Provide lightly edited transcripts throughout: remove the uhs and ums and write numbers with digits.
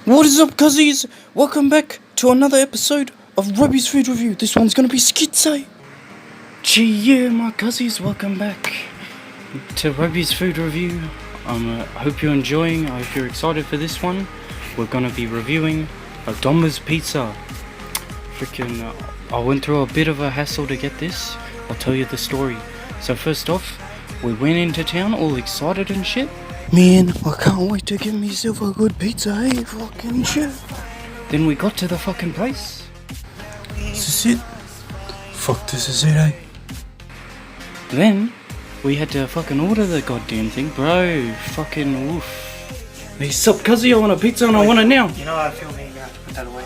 What is up, cuzzies? Welcome back to another episode of Robi's Food Review. This one's gonna be skitsy. Gee, yeah, my cuzzies, welcome back to Robi's Food Review. I hope you're enjoying. I hope you're excited for this one. We're gonna be reviewing a Domino's pizza. Freaking, I went through a bit of a hassle to get this. I'll tell you the story. So first off, we went into town all excited and shit. Man, I can't wait to give myself a good pizza, hey, fucking shit. Then we got to the fucking place. Is this it? Fuck, this is it, eh? Then, we had to fucking order the goddamn thing, bro. Fucking woof. Hey, sup, cuzzy, I want a pizza and I want it now. You know how I feel, man, you have to put that away.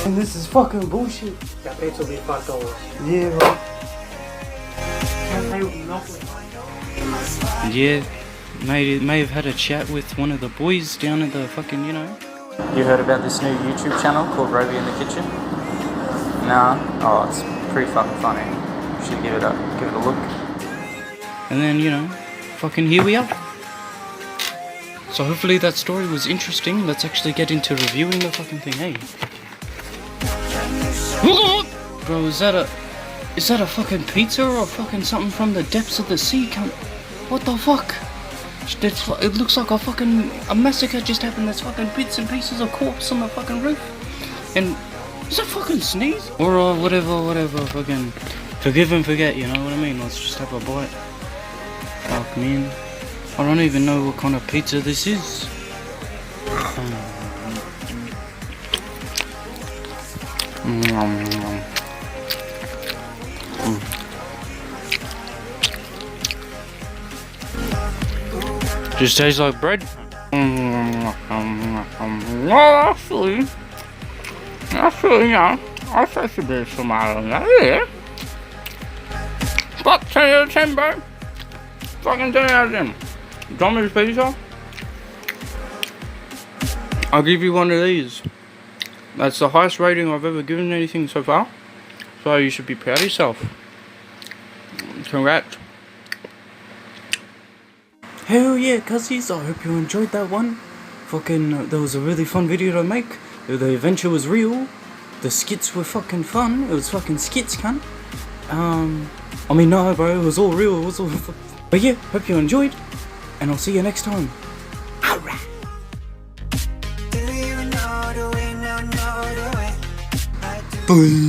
And this is fucking bullshit. That pizza will be $5. Yeah, bro. Can't play with Monopoly. Yeah. May have had a chat with one of the boys down at the fucking, you know. You heard about this new YouTube channel called Robi in the Kitchen? Nah? Oh, it's pretty fucking funny. You should give it a look. And then, you know, fucking here we are. So hopefully that story was interesting. Let's actually get into reviewing the fucking thing, hey? Bro, is that a fucking pizza or fucking something from the depths of the sea, cunt? What the fuck? It looks like a massacre just happened. There's fucking bits and pieces of corpse on the fucking roof. And is that fucking sneeze? Or whatever, fucking forgive and forget, you know what I mean? Let's just have a bite. Fuck, man. I don't even know what kind of pizza this is. Just tastes like bread. Actually, yeah, I taste a bit of tomato in that, yeah. But 10 out of 10, bro. Fucking 10 out of 10. Domino's pizza. I'll give you one of these. That's the highest rating I've ever given anything so far. So you should be proud of yourself. Congrats. Hell yeah, cuzzies, I hope you enjoyed that one. Fucking, that was a really fun video to make. The adventure was real. The skits were fucking fun. It was fucking skits, cunt. I mean, no, bro, it was all real. It was all But yeah, hope you enjoyed. And I'll see you next time. Alright. Bye.